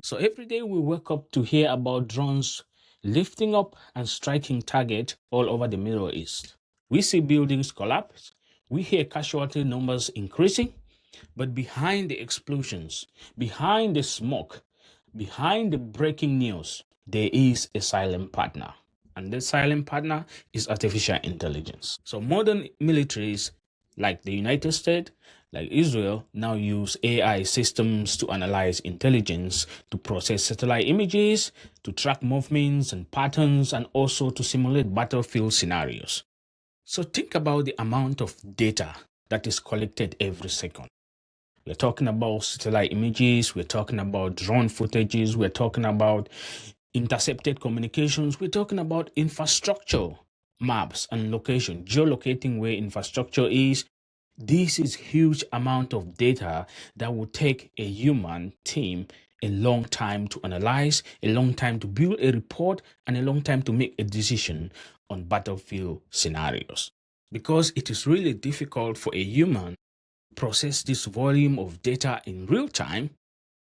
So every day we wake up to hear about drones lifting up and striking target all over the Middle East. We see buildings collapse, we hear casualty numbers increasing, but behind the explosions, behind the smoke, behind the breaking news, there is a silent partner. And the silent partner is artificial intelligence. So modern militaries like the United States, like Israel, now use AI systems to analyze intelligence, to process satellite images, to track movements and patterns, and also to simulate battlefield scenarios. So think about the amount of data that is collected every second. We're talking about satellite images, we're talking about drone footages, we're talking about intercepted communications, we're talking about infrastructure maps and location, geolocating where infrastructure is. This is huge amount of data that will take a human team a long time to analyze, a long time to build a report, and a long time to make a decision on battlefield scenarios. Because it is really difficult for a human process this volume of data in real time,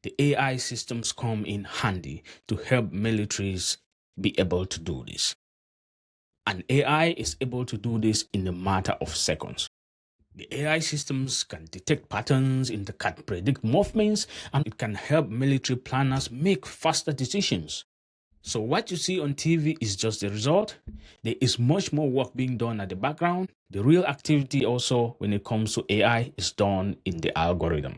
the AI systems come in handy to help militaries be able to do this. And AI is able to do this in a matter of seconds. The AI systems can detect patterns, it can predict movements, and it can help military planners make faster decisions. So what you see on TV is just the result. There is much more work being done at the background. The real activity also when it comes to AI is done in the algorithm.